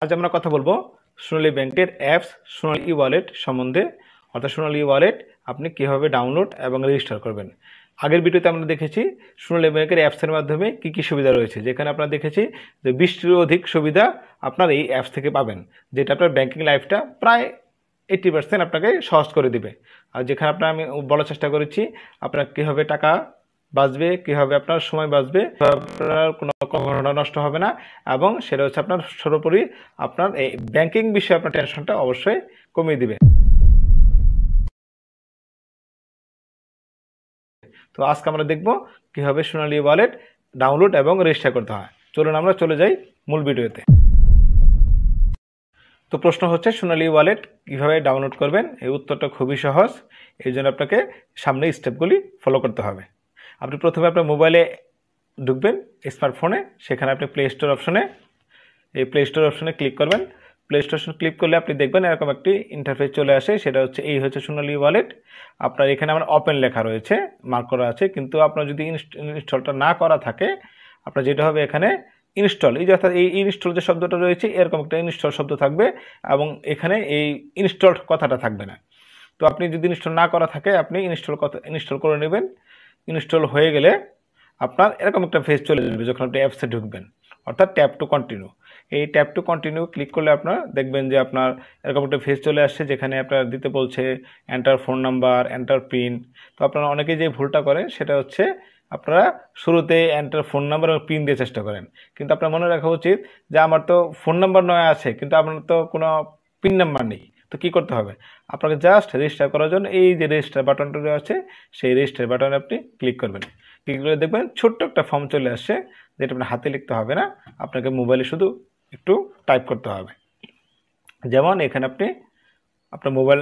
আজ আমরা কথা বলবো সোনালী ব্যাংকের অ্যাপস সোনালী ই ওয়ালেট সম্বন্ধে। অর্থাৎ সোনালী ই ওয়ালেট আপনি কীভাবে ডাউনলোড এবং রেজিস্টার করবেন। আগের ভিডিওতে আমরা দেখেছি সোনালী ব্যাংকের অ্যাপসের মাধ্যমে কী কী সুবিধা রয়েছে, যেখানে আপনারা দেখেছি যে 20টিরও অধিক সুবিধা আপনার এই অ্যাপস থেকে পাবেন, যেটা আপনার ব্যাংকিং লাইফটা প্রায় 80% আপনাকে সহজ করে দিবে। আর যেখানে আমি বলার চেষ্টা করেছি আপনার কীভাবে টাকা বাঁচবে, কীভাবে আপনার সময় বাঁচবে, আপনার কোনো ঘটনা নষ্ট হবে না, এবং সেটা হচ্ছে আপনার সর্বোপরি আপনার এই ব্যাংকিং বিষয়ে আপনার টেনশনটা অবশ্যই কমিয়ে দিবে। তো আজকে আমরা দেখব কীভাবে সোনালী ওয়ালেট ডাউনলোড এবং রেজিস্টার করতে হয়। চলুন আমরা চলে যাই মূল ভিডিওতে। তো প্রশ্ন হচ্ছে সোনালী ওয়ালেট কীভাবে ডাউনলোড করবেন। এই উত্তরটা খুবই সহজ, এই জন্য আপনাকে সামনে স্টেপগুলি ফলো করতে হবে। আপনি প্রথমে আপনার মোবাইলে ঢুকবেন, স্মার্টফোনে, সেখানে আপনি প্লে স্টোর অপশনে ক্লিক করবেন। প্লে স্টোর ক্লিক করলে আপনি দেখবেন এরকম একটি ইন্টারফেস চলে আসে, সেটা হচ্ছে এই হচ্ছে সোনালী ওয়ালেট। আপনার এখানে আমার ওপেন লেখা রয়েছে, মার্ক করা আছে, কিন্তু আপনার যদি ইনস্টলটা না করা থাকে আপনার যেটা হবে এখানে ইনস্টল, এই যে অর্থাৎ এই ইনস্টল যে শব্দটা রয়েছে এরকম একটা ইনস্টল শব্দ থাকবে, এবং এখানে এই ইনস্টলড কথাটা থাকবে না। তো আপনি যদি ইনস্টল না করা থাকে আপনি ইনস্টল করে নেবেন। ইনস্টল হয়ে গেলে আপনার এরকম একটা ফেজ চলে যাবে যখন আপনি অ্যাপসে ঢুকবেন, অর্থাৎ ট্যাপ টু কন্টিনিউ। এই ট্যাপ টু কন্টিনিউ ক্লিক করলে আপনার দেখবেন যে আপনার এরকম একটা ফেজ চলে আসছে, যেখানে আপনার দিতে বলছে enter phone number, enter pin. তো আপনারা অনেকেই যে ভুলটা করেন সেটা হচ্ছে আপনারা শুরুতে এন্টার ফোন নাম্বার এবং পিন দিয়ে চেষ্টা করেন, কিন্তু আপনার মনে রাখা উচিত যে আমার তো ফোন নাম্বার নয় আছে, কিন্তু আপনার তো কোনো পিন নাম্বার নেই। তো কী করতে হবে, আপনাকে জাস্ট রেজিস্টার করার জন্য এই যে রেজিস্টার বাটনটা আছে সেই রেজিস্টার বাটনে আপনি ক্লিক করবেন। ক্লিক করে দেখবেন ছোট্ট একটা ফর্ম চলে আসছে, যেটা আপনার হাতে লিখতে হবে না, আপনাকে মোবাইলে শুধু একটু টাইপ করতে হবে। যেমন এখানে আপনি আপনার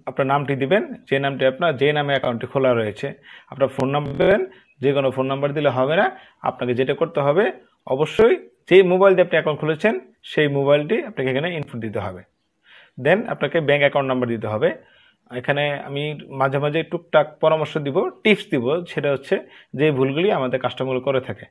আপনার নামটি দিবেন, যে নামটি আপনার যে নামে অ্যাকাউন্টটি খোলা রয়েছে। আপনার ফোন নাম্বার দেবেন, যে কোনো ফোন নাম্বার দিলে হবে না, আপনাকে যেটা করতে হবে অবশ্যই যে মোবাইল দিয়ে আপনি অ্যাকাউন্ট খুলেছেন সেই মোবাইলটি আপনাকে এখানে ইনপুট দিতে হবে। দেন আপনাকে ব্যাঙ্ক অ্যাকাউন্ট নাম্বার দিতে হবে। এখানে আমি মাঝে মাঝে টুকটাক পরামর্শ দিব, টিপস দিব, সেটা হচ্ছে যে ভুলগুলি আমাদের কাস্টমারগুলো করে থাকে।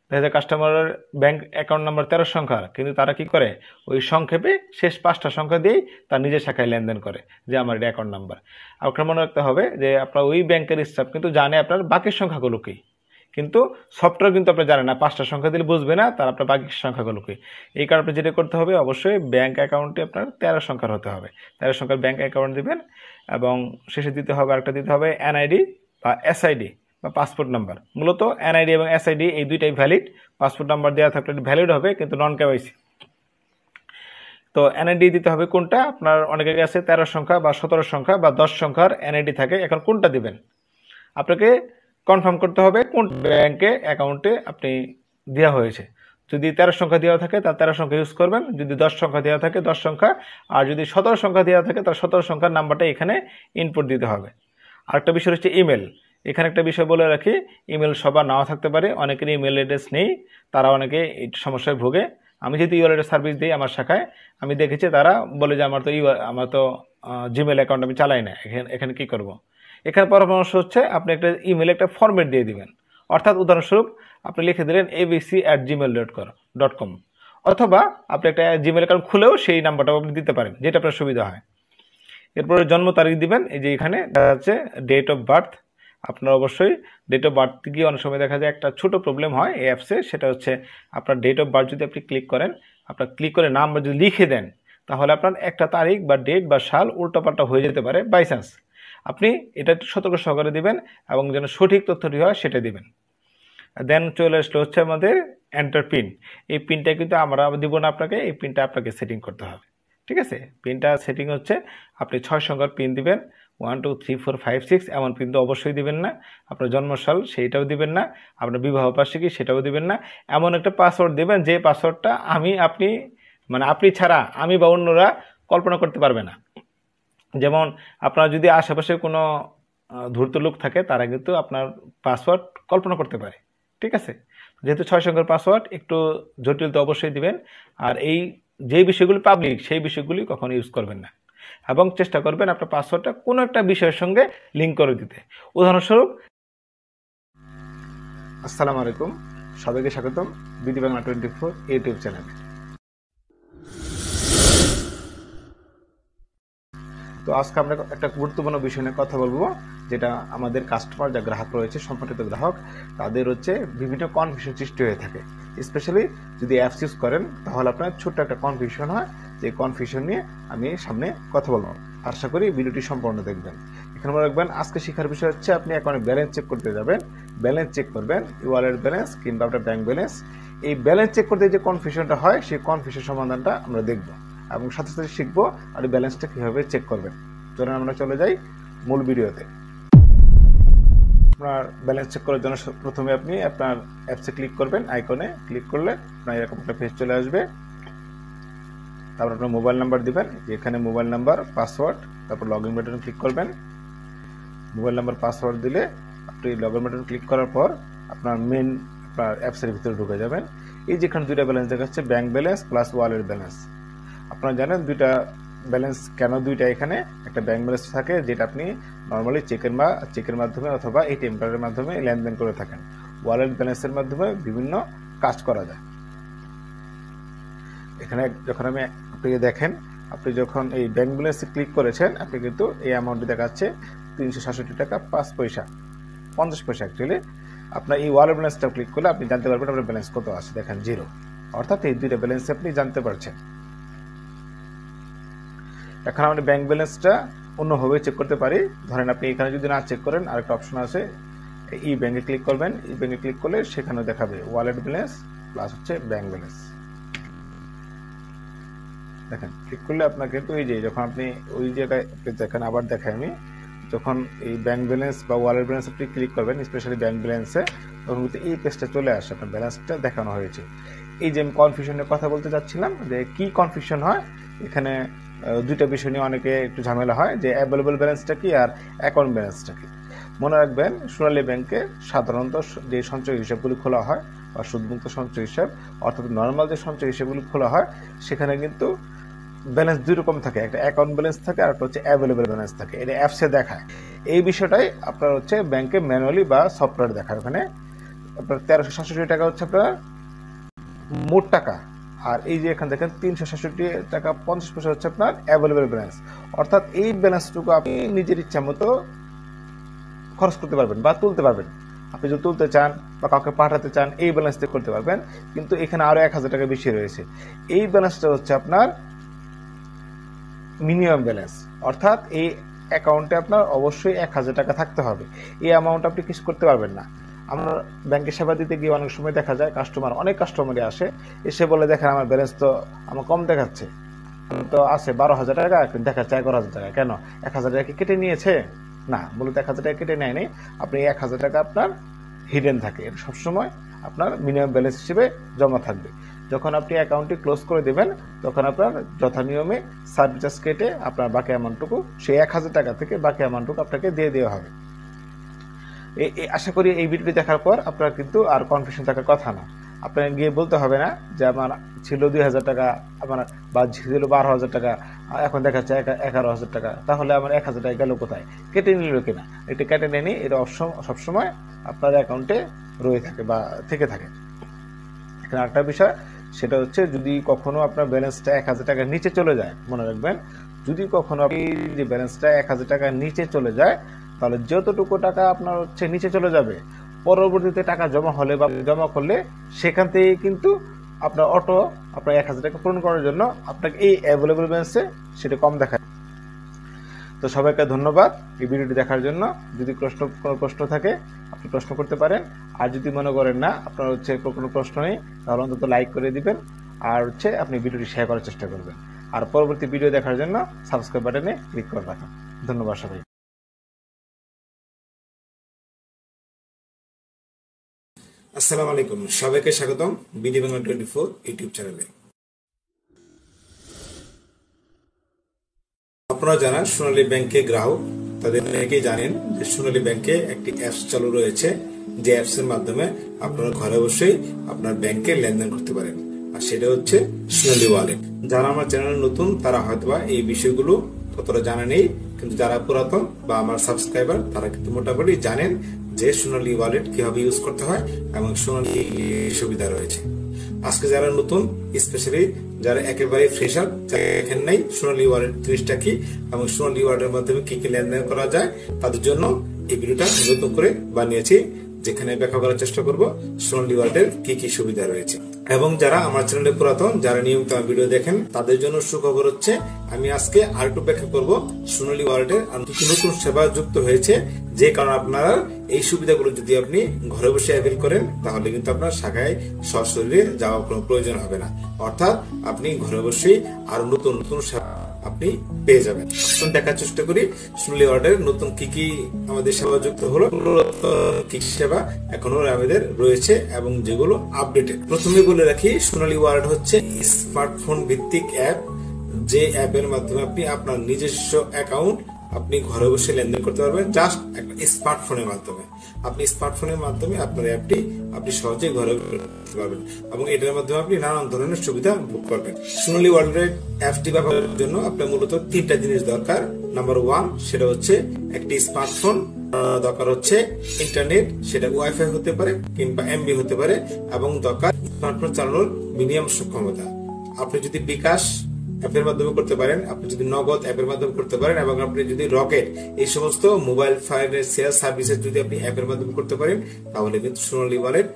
দেখা যায় কাস্টমারের ব্যাঙ্ক অ্যাকাউন্ট নাম্বার 13 সংখ্যার, কিন্তু তারা কি করে ওই সংক্ষেপে শেষ 5টা সংখ্যা দিয়েই তার নিজের শাখায় লেনদেন করে যে আমার এটা অ্যাকাউন্ট নাম্বার। আপনার মনে রাখতে হবে যে আপনার ওই ব্যাংকের স্টাফ কিন্তু জানে আপনার বাকি সংখ্যাগুলোকেই, কিন্তু সফটওয়্যার কিন্তু আপনি জানেন না, 5টা সংখ্যা দিলে বুঝবে না তার আপনার বাকি সংখ্যাগুলোকে। এই কারণে আপনি যেটা করতে হবে অবশ্যই ব্যাঙ্ক অ্যাকাউন্টটি আপনার 13 সংখ্যার হতে হবে। 13 সংখ্যার ব্যাঙ্ক অ্যাকাউন্ট দিবেন, এবং শেষে দিতে হবে আরেকটা দিতে হবে এনআইডি বা এসআইডি বা পাসপোর্ট নাম্বার। মূলত এনআইডি এবং এসআইডি এই দুইটাই ভ্যালিড, পাসপোর্ট নাম্বার দেওয়া থাকলে ভ্যালিড হবে কিন্তু নন কেওয়াইসি। তো এনআইডি দিতে হবে কোনটা, আপনার অনেকের কাছে 13 সংখ্যা বা 17 সংখ্যা বা 10 সংখ্যার এনআইডি থাকে, এখন কোনটা দিবেন আপনাকে কনফার্ম করতে হবে কোন ব্যাংকে অ্যাকাউন্টে আপনি দেওয়া হয়েছে। যদি 13 সংখ্যা দেওয়া থাকে তার 13 সংখ্যা ইউজ করবেন, যদি 10 সংখ্যা দেওয়া থাকে 10 সংখ্যা, আর যদি 17 সংখ্যা দেওয়া থাকে তার 17 সংখ্যার নাম্বারটা এখানে ইনপুট দিতে হবে। আরেকটা বিষয় হচ্ছে ইমেল। এখানে একটা বিষয় বলে রাখি, ইমেল সবার নাও থাকতে পারে, অনেকের ইমেল অ্যাড্রেস নেই, তারা অনেকে এই সমস্যায় ভোগে। আমি যেহেতু ইওয়ালেটের সার্ভিস দিই আমার শাখায়, আমি দেখেছি তারা বলে যে আমার তো জিমেল অ্যাকাউন্ট আমি চালাই না, এখানে কি করব। এখানে পরামর্শ হচ্ছে আপনি একটা ইমেলে একটা ফরম্যাট দিয়ে দিবেন, অর্থাৎ উদাহরণস্বরূপ আপনি লিখে দিলেন abc@gmail.com, অথবা আপনি একটা জিমেল অ্যাকাউন্ট খুলেও সেই নাম্বারটাও আপনি দিতে পারেন, যেটা আপনার সুবিধা হয়। এরপরে জন্ম তারিখ দিবেন, এই যে এখানে দেখা যাচ্ছে ডেট অফ বার্থ। আপনার অবশ্যই ডেট অফ বার্থ গিয়ে অনেক সময় দেখা যায় একটা ছোট প্রবলেম হয় এই অ্যাপসে, সেটা হচ্ছে আপনার ডেট অফ বার্থ যদি আপনি ক্লিক করেন, আপনার ক্লিক করে নাম্বার যদি লিখে দেন তাহলে আপনার একটা তারিখ বা ডেট বা সাল উল্টোপাল্টা হয়ে যেতে পারে বাই চান্স। আপনি এটা একটু সতর্ক সহকারে দিবেন এবং যেন সঠিক তথ্যটি হয় সেটা দিবেন। দেন চলে আসলে হচ্ছে আমাদের এন্টার পিন। এই পিনটা কিন্তু আমরা দিব না আপনাকে, এই পিনটা আপনাকে সেটিং করতে হবে। ঠিক আছে, পিনটা সেটিং হচ্ছে আপনি 6 সংখ্যার পিন দিবেন, 1 2 3 4 5 6 এমন পিন তো অবশ্যই দিবেন না। আপনার জন্মসাল সেইটাও দিবেন না, আপনার বিবাহ বার্ষিকী সেটাও দিবেন না। এমন একটা পাসওয়ার্ড দিবেন যে পাসওয়ার্ডটা আপনি ছাড়া আমি বা অন্যরা কল্পনা করতে পারবে না। যেমন আপনার যদি আশেপাশে কোনো ধূর্ত লোক থাকে তারা কিন্তু আপনার পাসওয়ার্ড কল্পনা করতে পারে। ঠিক আছে, যেহেতু 6 সংখ্যার পাসওয়ার্ড একটু জটিল তো অবশ্যই দিবেন। আর এই যে বিষয়গুলি পাবলিক সেই বিষয়গুলি কখনো ইউজ করবেন না, এবং চেষ্টা করবেন আপনার পাসওয়ার্ডটা কোনো একটা বিষয়ের সঙ্গে লিঙ্ক করে দিতে। উদাহরণস্বরূপ, আসসালামু আলাইকুম, সবাইকে স্বাগতম বিডি বাংলা 24 ইউটিউব চ্যানেলে। তো আজকে আমরা একটা গুরুত্বপূর্ণ বিষয় নিয়ে কথা বলবো, যেটা আমাদের কাস্টমার যা গ্রাহক রয়েছে, সম্পর্কিত গ্রাহক, তাদের হচ্ছে বিভিন্ন কনফিউশন সৃষ্টি হয়ে থাকে। স্পেশালি যদি অ্যাপস ইউজ করেন তাহলে আপনার ছোট্ট একটা কনফিউশন হয়, যে কনফিউশন নিয়ে আমি সামনে কথা বলবো। আশা করি ভিডিওটি সম্পূর্ণ দেখবেন। এখানে মনে রাখবেন আজকে শেখার বিষয় হচ্ছে আপনি অ্যাকাউন্টে ব্যালেন্স চেক করতে যাবেন, ব্যালেন্স চেক করবেন, ওয়ালেট ব্যালেন্স কিংবা আপনার ব্যাংক ব্যালেন্স। এই ব্যালেন্স চেক করতে যে কনফিউশনটা হয়, সেই কনফিউশন সমাধানটা আমরা দেখব এবং সাথে সাথে শিখবো আর ব্যালেন্সটা কীভাবে চেক করবেন। চলুন আমরা চলে যাই মূল ভিডিওতে। আপনার ব্যালেন্স চেক করার জন্য প্রথমে আপনি আপনার অ্যাপসে ক্লিক করবেন, আইকনে ক্লিক করলে আপনার এরকম একটা পেজ চলে আসবে। তারপর আপনার মোবাইল নাম্বার দিবেন, এখানে মোবাইল নাম্বার, পাসওয়ার্ড, তারপর লগ ইন বাটনে ক্লিক করবেন। মোবাইল নাম্বার পাসওয়ার্ড দিলে আপনি লগ ইন বাটন ক্লিক করার পর আপনার মেন আপনার অ্যাপসের ভিতরে ঢুকে যাবেন। এই যেখানে দুইটা ব্যালেন্স দেখাচ্ছে, bank balance plus wallet balance. আপনারা জানেন দুইটা ব্যালেন্স কেন দুইটা, এখানে একটা ব্যাংক ব্যালেন্স থাকে যেটা আপনি নর্মালি চেকের মাধ্যমে অথবা এটিএম কার্ডের মাধ্যমে লেনদেন করে থাকেন। ওয়ালেট ব্যালেন্সের মাধ্যমে বিভিন্ন কাজ করা যায়। এখানে যখন আপনি দেখেন, আপনি যখন এই ব্যাংক ব্যালেন্সে ক্লিক করেছেন, আপনি কিন্তু এই অ্যামাউন্টটি দেখাচ্ছে 367 টাকা 5 পয়সা, 50 পয়সা অ্যাকচুয়ালি। আপনার এই ওয়ালেট ব্যালেন্সটা ক্লিক করলে আপনি জানতে পারবেন আপনার ব্যালেন্স কত আছে। দেখেন 0, অর্থাৎ এই দুইটা ব্যালেন্স আপনি জানতে পারছেন। এখন আমরা ব্যাংক ব্যালেন্সটা অন্যভাবে চেক করতে পারি। ধরেন আপনি এখানে যদি না চেক করেন, আরেকটা অপশন আছে, ই ব্যাংকে ক্লিক করবেন। ই ব্যাংকে ক্লিক করলে সেখানেও দেখাবে ওয়ালেট ব্যালেন্স প্লাস হচ্ছে ব্যাংক ব্যালেন্স। দেখেন ক্লিক করলে আপনাকে কিন্তু এই যে যখন আপনি ওই জায়গায় দেখেন, আবার দেখাই আমি, যখন এই ব্যাংক ব্যালেন্স বা ওয়ালেট ব্যালেন্স আপনি ক্লিক করবেন, স্পেশালি ব্যাংক ব্যালেন্সে, তখন কিন্তু এই পেজটা চলে আসে, আপনার ব্যালেন্সটা দেখানো হয়েছে। এই যে আমি কনফিউশনের কথা বলতে চাচ্ছিলাম, যে কি কনফিউশন হয় এখানে, দুইটা বিষয় নিয়ে অনেকে একটু ঝামেলা হয়, যে অ্যাভেলেবল ব্যালেন্সটা কি আর অ্যাকাউন্ট ব্যালেন্সটা কি। মনে রাখবেন সোনালী ব্যাংকে সাধারণত যে সঞ্চয় হিসাবগুলি খোলা হয় বা সুদমুক্ত সঞ্চয় হিসাব, অর্থাৎ নর্মাল যে সঞ্চয় হিসাবগুলি খোলা হয়, সেখানে কিন্তু ব্যালেন্স দুই রকম থাকে, একটা অ্যাকাউন্ট ব্যালেন্স থাকে আর একটা হচ্ছে অ্যাভেলেবল ব্যালেন্স থাকে। এটা অ্যাপসে দেখায়। এই বিষয়টাই আপনার হচ্ছে ব্যাংকে ম্যানুয়ালি বা সফটওয়্যার দেখায়। ওখানে আপনার 1367 টাকা হচ্ছে আপনার মোট টাকা, আর এই যে এখানে দেখেন 367 টাকা 50 পয়সা হচ্ছে আপনার অ্যাভেলেবল ব্যালেন্স। অর্থাৎ এই ব্যালেন্সটুকু আপনি নিজের ইচ্ছা মতো খরচ করতে পারবেন বা তুলতে পারবেন। আপনি যদি তুলতে চান বা কাউকে পাঠাতে চান, এই ব্যালেন্স দিয়ে করতে পারবেন। কিন্তু এখানে আরো 1000 টাকা বেশি রয়েছে। এই ব্যালেন্সটা হচ্ছে আপনার মিনিমাম ব্যালেন্স, অর্থাৎ এই অ্যাকাউন্টে আপনার অবশ্যই 1000 টাকা থাকতে হবে। এই অ্যামাউন্ট আপনি কিছু করতে পারবেন না। আমরা ব্যাংকে সেবা দিতে গিয়ে অনেক সময় দেখা যায় অনেক কাস্টমারই আসে, এসে বলে দেখেন আমার ব্যালেন্স তো আমার কম দেখাচ্ছে, তো আছে 12,000 টাকা, দেখাচ্ছে 11,000 টাকা। কেন 1000 টাকা কি কেটে নিয়েছে? না, মূলত 1000 টাকা কেটে নেয়নি। আপনি 1000 টাকা আপনার হিডেন থাকে, এটা সবসময় আপনার মিনিমাম ব্যালেন্স হিসেবে জমা থাকবে। যখন আপনি অ্যাকাউন্টটি ক্লোজ করে দেবেন, তখন আপনার যথানিয়মে সার্ভিস চার্জ কেটে আপনার বাকি অ্যামাউন্টটুকু, সেই 1000 টাকা থেকে বাকি অ্যামাউন্টটুকু আপনাকে দিয়ে দেওয়া হবে। আশা করি এই ভিডিওটি দেখার পর আপনার কিন্তু আর কনফিউশন থাকার কথা না। আপনার গিয়ে বলতে হবে না যে আমার ছিল 2000 টাকা, আমার বা ছিল 12,000 টাকা, এখন দেখাচ্ছে 11,000 টাকা, তাহলে আমার 1000 টাকা গেল কোথায়, কেটে নিল কিনা। এটা কেটে নেয়নি, এটা সবসময় আপনার অ্যাকাউন্টে রয়ে থাকে বা থেকে থাকে। এখানে আরেকটা বিষয়, সেটা হচ্ছে যদি কখনো আপনার ব্যালেন্সটা 1000 টাকার নিচে চলে যায়, মনে রাখবেন যদি কখনো আপনি যে ব্যালেন্সটা 1000 টাকার নিচে চলে যায়, তাহলে যতটুকু টাকা আপনার হচ্ছে নিচে চলে যাবে, পরবর্তীতে টাকা জমা হলে বা জমা করলে সেখান থেকে কিন্তু আপনার আপনার 1000 টাকা পূরণ করার জন্য আপনাকে এই অ্যাভেলেবল ব্যালেন্সে সেটা কম দেখায়। তো সবাইকে ধন্যবাদ এই ভিডিওটি দেখার জন্য। যদি কোনো প্রশ্ন থাকে আপনি প্রশ্ন করতে পারেন, আর যদি মনে করেন না আপনার হচ্ছে কোনো প্রশ্ন নেই, তাহলে অন্তত লাইক করে দিবেন, আর হচ্ছে আপনি ভিডিওটি শেয়ার করার চেষ্টা করবেন। আর পরবর্তী ভিডিও দেখার জন্য সাবস্ক্রাইব বাটনে ক্লিক করে রাখুন। ধন্যবাদ সবাই। আসসালামু আলাইকুম, সবাইকে স্বাগতম বিডি বাংলা 24 ইউটিউব চ্যানেলে। আপনারা যারা সোনালী ব্যাংকে গ্রাহক, তাদের অনেকেই জানেন যে সোনালী ব্যাংকে একটি অ্যাপস চালু রয়েছে, যে অ্যাপস এর মাধ্যমে আপনারা ঘরে বসেই আপনার ব্যাংকে লেনদেন করতে পারেন, আর সেটা হচ্ছে সোনালী ওয়ালেট। যারা আমার চ্যানেলে নতুন তারা হয়তোবা এই বিষয়গুলো ততটা জানা নেই, কিন্তু যারা পুরাতন বা আমার সাবস্ক্রাইবার তারা কিন্তু মোটামুটি জানেন যে সোনালী ওয়ালেট কিভাবে ইউজ করতে হয় এবং সোনালী সুবিধা রয়েছে। আজকে যারা নতুন, স্পেশালি যারা একেবারে ফ্রেশার, দেখেন নাই সোনালী ওয়ালেট জিনিসটা কি এবং সোনালী ওয়ালেটের মাধ্যমে কি কি লেনদেন করা যায়, তাদের জন্য এই ভিডিওটা নতুন করে বানিয়েছি, যেখানে ব্যাখ্যা করার চেষ্টা করব সোনালী ওয়ালেটের কি কি সুবিধা রয়েছে। এবং যারা আমার চ্যানেলে পুরাতন, যারা নিয়মিত আমার ভিডিও দেখেন, তাদের জন্য সুখবর হচ্ছে আমি আজকে আরেকটু ব্যাখ্যা করব সোনালী ওয়ালেটের কিছু নতুন সেবা যুক্ত হয়েছে, যে কারণে আপনারা এই সুবিধাগুলো যদি আপনি ঘরে বসে অ্যাভেল করেন, তাহলে কিন্তু আপনার শাখায় সরাসরি যাওয়ার কোনো প্রয়োজন হবে না। অর্থাৎ আপনি ঘরে বসেই আরো নতুন নতুন সেবা আপনি পেয়ে যাবেন। দেখার চেষ্টা করি সোনালী ওয়ালেটের নতুন কি কি আমাদের সেবা যুক্ত হলো, কি সেবা এখনো আমাদের রয়েছে এবং যেগুলো আপডেটেড। প্রথমে বলে রাখি, সোনালী ওয়ালেট হচ্ছে স্মার্টফোন ভিত্তিক অ্যাপ, যে অ্যাপের মাধ্যমে আপনি আপনার নিজস্ব অ্যাকাউন্ট আপনি ঘরে বসে লেনদেন করতে পারবেন, জাস্ট একটা স্মার্টফোনের মাধ্যমে। আপনি স্মার্টফোনের মাধ্যমে আপনার অ্যাপটি আপনি সহজেই ঘরে করতে পারবেন এবং এটার মাধ্যমে আপনি নানান ধরনের সুবিধা ভোগ করবেন। সোনালী ওয়ালেট অ্যাপটি ব্যবহারের জন্য আপনার মূলত তিনটা জিনিস দরকার। নাম্বার 1, সেটা হচ্ছে একটি স্মার্টফোন, দরকার হচ্ছে ইন্টারনেট, সেটা ওয়াইফাই হতে পারে কিংবা এমবি হতে পারে, এবং দরকার স্মার্টফোন চালানোর মিনিমাম সক্ষমতা। আপনি যদি বিকাশ অ্যাপের মাধ্যমে করতে পারেন, আপনি যদি নগদ অ্যাপের মাধ্যমে করতে পারেন, এবং আপনি যদি রকেট এই সমস্ত মোবাইল ফাইন্যান্সিয়াল সার্ভিসেস যদি আপনি অ্যাপের মাধ্যমে করতে পারেন, তাহলে কিন্তু সোনালী ওয়ালেট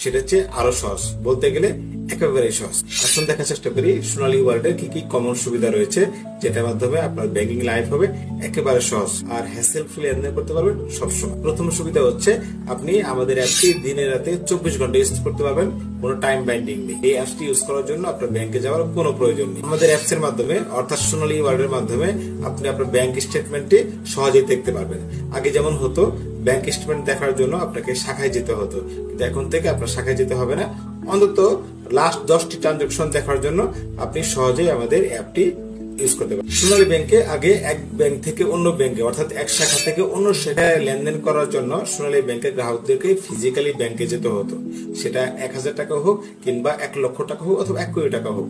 সেটা হচ্ছে আরো সহজ, বলতে গেলে একেবারে সহজ। এখন দেখার চেষ্টা করি সোনালী ওয়ালেটের কি কি কমন সুবিধা রয়েছে, যেটার মাধ্যমে আপনার ব্যাংকিং লাইফ হবে একেবারে সহজ আর হ্যাসেল ফ্রি লেনদেন করতে পারবেন সবসময়। প্রথম সুবিধা হচ্ছে আপনি আমাদের অ্যাপটি দিনে রাতে 24 ঘন্টা ইউজ করতে পারবেন, কোনো টাইম বাইন্ডিং নেই। এই অ্যাপটি ইউজ করার জন্য আপনার ব্যাংকে যাওয়ার কোনো প্রয়োজন নেই। আমাদের অ্যাপস এর মাধ্যমে, অর্থাৎ সোনালী ওয়ালেটের মাধ্যমে আপনি আপনার ব্যাংক স্টেটমেন্টটি সহজেই দেখতে পারবেন। আগে যেমন হতো, ব্যাংক স্টেটমেন্ট দেখার জন্য আপনাকে শাখায় যেতে হতো, কিন্তু এখন থেকে আপনার শাখায় যেতে হবে না। অন্তত লাস্ট 10টি ট্রানজাকশন দেখার জন্য আপনি সহজেই আমাদের অ্যাপটি ইউজ করতে পারেন। সোনালী ব্যাংকে আগে এক ব্যাংক থেকে অন্য ব্যাংকে, অর্থাৎ এক শাখা থেকে অন্য শাখায় লেনদেন করার জন্য সোনালী ব্যাংকের গ্রাহকদেরকে ফিজিক্যালি ব্যাংকে যেতে হতো, সেটা 1000 টাকা হোক কিংবা 1 লক্ষ টাকা হোক অথবা 1 কোটি টাকা হোক।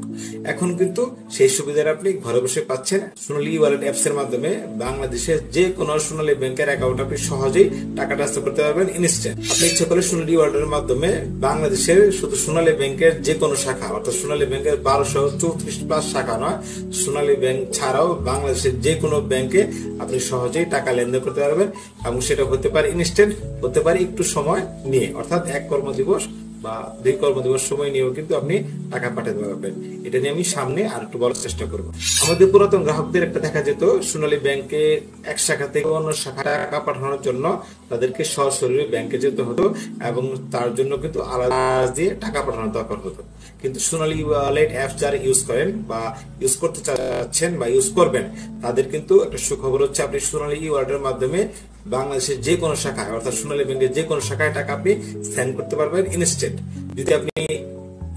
এখন কিন্তু সেই সুবিধাটা আপনি ঘরে বসে পাচ্ছেন সোনালী ওয়ালেট অ্যাপস এর মাধ্যমে। বাংলাদেশের যে কোনো সোনালী ব্যাংকের অ্যাকাউন্ট আপনি সহজেই টাকা ট্রান্সফার করতে পারবেন ইনস্ট্যান্ট। আপনি ইচ্ছা করলে সোনালী ওয়ালেটের মাধ্যমে বাংলাদেশের শুধু সোনালী ব্যাংকের যে কোনো শাখা, অর্থাৎ সোনালী ব্যাংকের 1234+ শাখা নয়, সোনালী ব্যাংক ছাড়াও বাংলাদেশের যে কোনো ব্যাংকে আপনি সহজেই টাকা লেনদেন করতে পারবেন, এবং সেটা হতে পারে ইনস্ট্যান্ট, হতে পারে একটু সময় নিয়ে, অর্থাৎ 1 কর্মদিবস বা 2 কর্মদিবস সময় নিয়েও কিন্তু আপনি টাকা পাঠাতে পারবেন। এটা নিয়ে আমি সামনে আর একটু বলার চেষ্টা করব। আমাদের পুরাতন গ্রাহকদের একটা দেখা যেত, সোনালী ব্যাংকে এক শাখা থেকে অন্য শাখায় টাকা পাঠানোর জন্য তাদেরকে সরাসরি ব্যাংকে যেতে হতো এবং তার জন্য কিন্তু আলাদা দিয়ে টাকা পাঠানোর দরকার হতো। কিন্তু সোনালী ওয়ালেট অ্যাপ যারা ইউজ করেন বা ইউজ করতে চাচ্ছেন বা ইউজ করবেন, তাদের কিন্তু একটা সুখবর হচ্ছে আপনি সোনালী ওয়ালেটের মাধ্যমে বাংলাদেশের যে কোনো শাখায়, অর্থাৎ সোনালী ব্যাংকের যে কোনো শাখায় টাকা আপনি সেন্ড করতে পারবেন ইনস্ট্যান্ট। যদি আপনি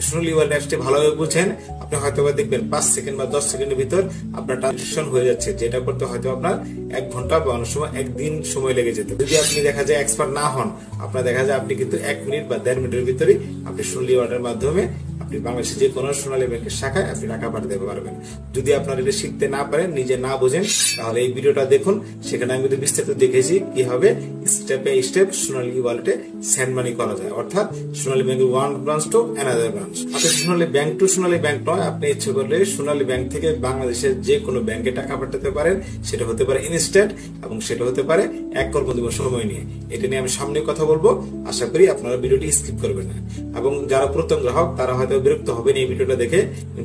সোনালী ওয়ালেট অ্যাপটি ভালোভাবে বুঝেন, আপনি হয়তো দেখবেন 5 সেকেন্ড বা 10 সেকেন্ডের ভিতর আপনার ট্রানজাকশন হয়ে যাচ্ছে, যেটা করতে হয়তো আপনার 1 ঘন্টা বা অনেক সময় 1 দিন সময় লেগে যেত। যদি আপনি দেখা যায় এক্সপার্ট না হন, আপনার দেখা যায় আপনি কিন্তু 1 মিনিট বা 1.5 মিনিটের ভিতরেই আপনি সোনালী ওয়ালেটের মাধ্যমে আপনি বাংলাদেশের যে কোনো সোনালী ব্যাংকের শাখায় আপনি টাকা পাঠাতে পারবেন। যদি আপনারা এটা শিখতে না পারেন, নিজে না বোঝেন, তাহলে এই ভিডিওটা দেখুন, সেখানে আমি বিস্তারিত দেখেছি কিভাবে স্টেপ বাই স্টেপ সোনালী ওয়ালেটে সেন্ড মানি করা যায়, অর্থাৎ সোনালী ব্যাংকের one branch to another branch. আপনি সোনালী ব্যাংক টু সোনালী ব্যাংক নয়, আপনি ইচ্ছে করলে সোনালী ব্যাংক থেকে বাংলাদেশের যে কোনো ব্যাংকে টাকা পাঠাতে পারেন, সেটা হতে পারে ইনস্ট্যান্ট এবং সেটা হতে পারে 1 কর্মদিবস সময় নিয়ে। এটা নিয়ে আমি সামনে কথা বলবো, আশা করি আপনারা ভিডিওটি স্কিপ করবেন না। এবং যারা পুরাতন গ্রাহক তারা হয়তো বিরক্ত হবেন এই ভিডিওটা দেখে,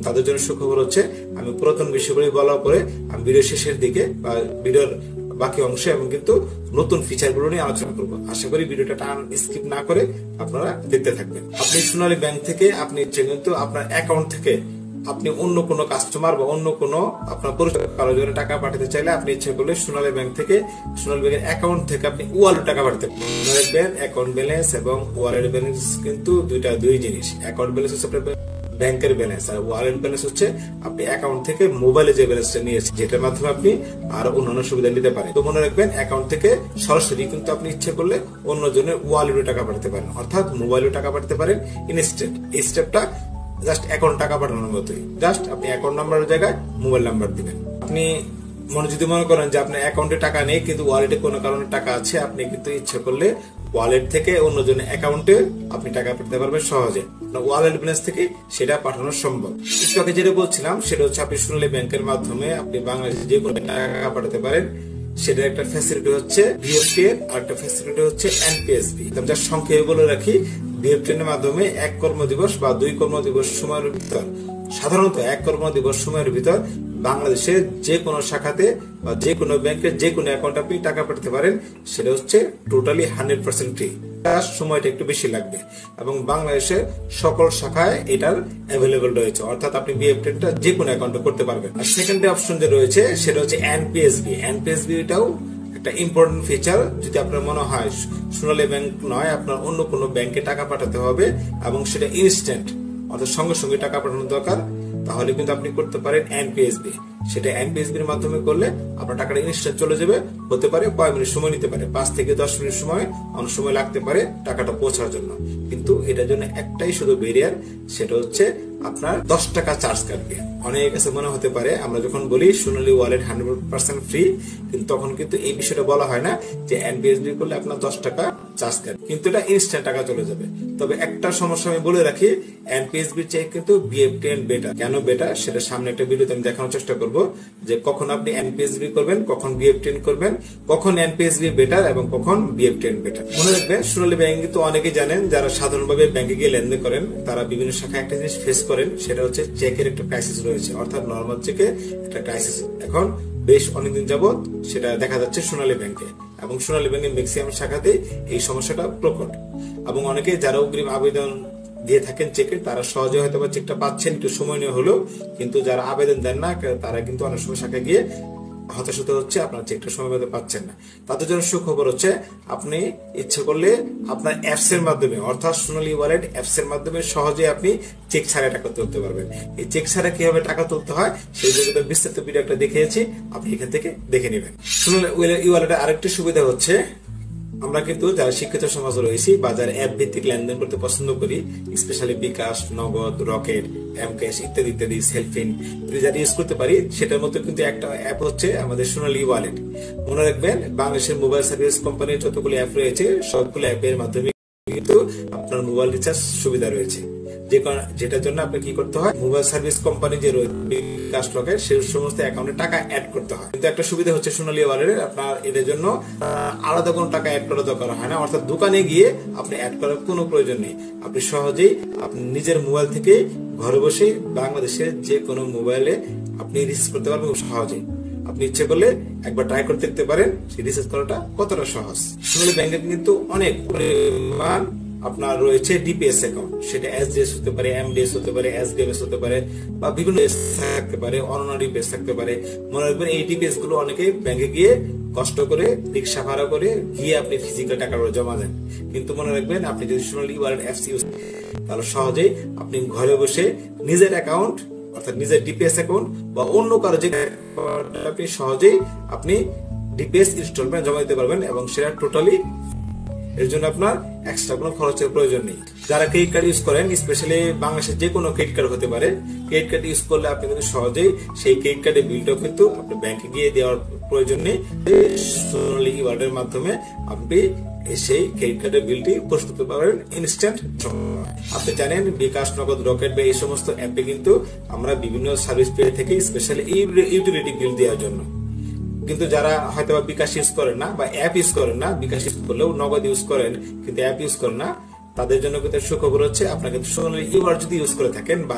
তাদের জন্য সুখবর হচ্ছে আমি পুরাতন বিষয়গুলি বলার পরে আমি ভিডিও শেষের দিকে বা ভিডিওর বাকি অংশে এবং কিন্তু নতুন ফিচারগুলো নিয়ে আলোচনা করব। আশা করি ভিডিওটা স্কিপ না করে আপনারা দেখতে থাকবেন। আপনি সোনালী ব্যাংক থেকে আপনি ইচ্ছে কিন্তু আপনার অ্যাকাউন্ট থেকে আপনি অন্য কোনো কাস্টমার বা অন্য কোনো আপনার পরিচিত কারো জন্য টাকা পাঠাতে চাইলে আপনি ইচ্ছে করলে সোনালী ব্যাংক থেকে, সোনালী ব্যাংকের অ্যাকাউন্ট থেকে আপনি ওয়ালেট টাকা পাঠাতে পারেন। সোনালী ব্যাংক অ্যাকাউন্ট ব্যালেন্স এবং ওয়ালেট ব্যালেন্স কিন্তু দুই জিনিস। অ্যাকাউন্ট ব্যালেন্স হচ্ছে ব্যাংকের ব্যালেন্স, আর ওয়ালেট ব্যালেন্স হচ্ছে আপনি অ্যাকাউন্ট থেকে মোবাইলে যে ব্যালেন্সটা নিয়েছেন, যেটার মাধ্যমে আপনি আরো অন্যান্য সুবিধা নিতে পারেন। তো মনে রাখবেন, অ্যাকাউন্ট থেকে সরাসরি কিন্তু আপনি ইচ্ছে করলে অন্য জনের ওয়ালেটে টাকা পাঠাতে পারেন, অর্থাৎ মোবাইলে টাকা পাঠাতে পারেন ইনস্ট্যান্ট। এই স্টেপটা জাস্ট অ্যাকাউন্ট টাকা পাঠানোর মতোই, জাস্ট আপনি অ্যাকাউন্ট নাম্বারের জায়গায় মোবাইল নাম্বার দিবেন। আপনি যদি মনে করেন যে আপনার অ্যাকাউন্টে টাকা নেই কিন্তু ওয়ালেটে কোনো কারণে টাকা আছে, আপনি কিন্তু ইচ্ছে করলে ওয়ালেট থেকে অন্যজনের অ্যাকাউন্টে আপনি টাকা পাঠাতে পারবেন সহজে, ওয়ালেট ব্যালেন্স থেকে সেটা পাঠানো সম্ভব। একটু আগে যেটা বলছিলাম সেটা হচ্ছে আপনি সোনালী ব্যাংকের মাধ্যমে আপনি বাংলাদেশে যে কোনো টাকা পাঠাতে পারেন। সেটা একটা ফ্যাসিলিটি হচ্ছে বিএফটিএন আর একটা ফ্যাসিলিটি হচ্ছে এনপিএসবি। আমি যার সংক্ষেপে বলে রাখি, বিএফটিএন এর মাধ্যমে 1 কর্মদিবস বা 2 কর্মদিবস সময়ের ভিতর, সাধারণত 1 কর্মদিবস সময়ের ভিতর বাংলাদেশের যে কোনো শাখাতে বা যে কোনো ব্যাংকের যে কোনো অ্যাকাউন্টে আপনি টাকা পাঠাতে পারেন। সেটা হচ্ছে টোটালি 100% ফ্রি। সময়টা একটু বেশি লাগবে এবং বাংলাদেশের সকল শাখায় এটার অ্যাভেলেবল রয়েছে, অর্থাৎ আপনি বিএফটিএনটা যে কোনো অ্যাকাউন্টে করতে পারবেন। আর সেকেন্ড অপশন যে রয়েছে সেটা হচ্ছে এনপিএসবি। এনপিএসবি এটাও একটা ইম্পর্টেন্ট ফিচার। যদি আপনার মনে হয় সোনালী ব্যাংক নয়, আপনার অন্য কোনো ব্যাংকে টাকা পাঠাতে হবে এবং সেটা ইনস্ট্যান্ট, অর্থাৎ সঙ্গে সঙ্গে টাকা পাঠানোর দরকার, তাহলে কিন্তু আপনি করতে পারেন এনপিএসবি। সেটা এনপিএসবি এর মাধ্যমে করলে আপনার টাকাটা ইনস্ট্যান্ট চলে যাবে। হতে পারে কয়েক মিনিট সময় নিতে পারে, 5 থেকে 10 মিনিট সময়, অনেক সময় লাগতে পারে টাকাটা পৌঁছার জন্য। কিন্তু এটার জন্য একটাই শুধু ব্যারিয়ার, সেটা হচ্ছে আপনার 10 টাকা চার্জ কাটবে। অনেকের কাছে মনে হতে পারে আমরা যখন বলি সোনালী ওয়ালেট 100% ফ্রি, কিন্তু তখন কিন্তু এই বিষয়টা বলা হয় না যে এনপিএসবি করলে আপনার 10 টাকা চার্জ কাটবে, কিন্তু এটা ইনস্ট্যান্ট টাকা চলে যাবে। তবে একটা সমস্যা আমি বলে রাখি, এনপিএসবি চেয়ে কিন্তু বিএফটিএন বেটার। কেন বেটার সেটা সামনে একটা ভিডিওতে আমি দেখানোর চেষ্টা করব, যে কখন আপনি এনপিএসবি করবেন, কখন বিএফটিএন করবেন, কখন এনপিএসবি বেটার এবং কখন বিএফটিএন বেটার। মনে রাখবেন, সোনালী ব্যাংক কিন্তু অনেকেই জানেন, যারা সাধারণভাবে ব্যাংকে গিয়ে লেনদেন করেন তারা বিভিন্ন শাখায় একটা জিনিস ফেস করেন, সেটা হচ্ছে চেকের একটা ক্রাইসিস রয়েছে, অর্থাৎ নরমাল চেকে একটা ক্রাইসিস এখন বেশ অনেকদিন যাবত সেটা দেখা যাচ্ছে সোনালী ব্যাংকে, এবং সোনালী ব্যাংকের ম্যাক্সিমাম শাখাতে এই সমস্যাটা প্রকট। এবং অনেকে যারা অগ্রিম আবেদন দিয়ে থাকেন চেকের, তারা সহজে হয়তো বা চেকটা পাচ্ছেন, একটু সময় নিয়ে হলেও, কিন্তু যারা আবেদন দেন না তারা কিন্তু অনেক সময় শাখায় গিয়ে হতাশ হতে হচ্ছে, আপনার চেকটা সময় মতো পাচ্ছেন না। তাদের জন্য সুখবর হচ্ছে, আপনি ইচ্ছে করলে আপনার অ্যাপস এর মাধ্যমে, অর্থাৎ সোনালী ওয়ালেট অ্যাপস এর মাধ্যমে সহজে আপনি চেক ছাড়া টাকা তুলতে পারবেন। এই চেক ছাড়া কিভাবে টাকা তুলতে হয় সেই জন্য বিস্তারিত ভিডিও একটা দেখিয়েছি, আপনি এখান থেকে দেখে নেবেন। সোনালী ওয়ালেটের আরেকটি সুবিধা হচ্ছে, আমরা কিন্তু যারা শিক্ষিত সমাজ রয়েছি বা যারা অ্যাপ ভিত্তিক লেনদেন করতে পছন্দ করি, স্পেশালি বিকাশ, নগদ, রকেট, এমক্যাশ ইত্যাদি ইত্যাদি, সেলফিন যারা ইউজ করতে পারি, সেটার মধ্যে কিন্তু একটা অ্যাপ হচ্ছে আমাদের সোনালী ওয়ালেট। মনে রাখবেন, বাংলাদেশের মোবাইল সার্ভিস কোম্পানির যতগুলো অ্যাপ রয়েছে সবগুলো অ্যাপের মাধ্যমে কিন্তু আপনার মোবাইল রিচার্জ সুবিধা রয়েছে, যেটার জন্য আপনি কি করতে হয়, মোবাইল সার্ভিস কোম্পানি যে বিকাশ, রকেট, সেই সমস্ত অ্যাকাউন্টে টাকা অ্যাড করতে হয়। কিন্তু একটা সুবিধা হচ্ছে সোনালী ওয়ালেটের, আপনার এটার জন্য আলাদা কোনো টাকা অ্যাড করার দরকার হয় না, অর্থাৎ দোকানে গিয়ে আপনি অ্যাড করার কোনো প্রয়োজন নেই। আপনি সহজেই আপনি নিজের মোবাইল থেকে ঘরে বসে বাংলাদেশের যে কোনো মোবাইলে আপনি রিচার্জ করতে পারবেন খুব সহজেই। আপনি ইচ্ছে করলে একবার ট্রাই করতে দেখতে পারেন সেই রিচার্জ করাটা কতটা সহজ। সোনালী ব্যাংকের কিন্তু অনেক পরিমাণ আপনার রয়েছে ডিপিএস অ্যাকাউন্ট, সেটা এসডিএস হতে পারে, এমডিএস হতে পারে, এসডিএমএস হতে পারে, বা বিভিন্ন থাকতে পারে, অনন্য ডিপিএস থাকতে পারে। মনে রাখবেন, এই ডিপিএস গুলো অনেকে ব্যাংকে গিয়ে কষ্ট করে রিক্সা ভাড়া করে গিয়ে আপনি ফিজিক্যাল টাকা জমা দেন, কিন্তু মনে রাখবেন আপনি যদি সোনালী ওয়ালেট অ্যাপস ইউজ করেন তাহলে সহজেই আপনি ঘরে বসে নিজের অ্যাকাউন্ট, অর্থাৎ নিজের ডিপিএস অ্যাকাউন্ট বা অন্য কারো যে আপনি সহজেই আপনি ডিপিএস ইনস্টলমেন্ট জমা দিতে পারবেন, এবং সেটা টোটালি, এর জন্য আপনার এক্সট্রা কোনো খরচের প্রয়োজন নেই। যারা ক্রেডিট কার্ড ইউজ করেন, স্পেশালি বাংলাদেশের যে কোনো ক্রেডিট কার্ড হতে পারে, ক্রেডিট কার্ড ইউজ করলে আপনি কিন্তু সহজেই সেই ক্রেডিট কার্ডের বিলটাও কিন্তু আপনি ব্যাংকে গিয়ে দেওয়ার প্রয়োজন নেই। সোনালী ওয়ালেটের মাধ্যমে আপনি সেই ক্রেডিট কার্ডের বিলটি পরিশোধ করতে পারবেন ইনস্ট্যান্ট। আপনি জানেন, বিকাশ, নগদ, রকেট বা এই সমস্ত অ্যাপে কিন্তু আমরা বিভিন্ন সার্ভিস পেয়ে থাকি, স্পেশালি ইউটিলিটি বিল দেওয়ার জন্য। কিন্তু যারা হয়তো বিকাশ ইউজ করেন না বা অ্যাপ ইউজ করেন না, বিকাশ ইউজ করলেও নগদ ইউজ করেন কিন্তু অ্যাপ ইউজ করেন না, তাদের জন্য কিন্তু সুখবর হচ্ছে, আপনাকে সোনালী ওয়ালেট যদি ইউজ করে থাকেন বা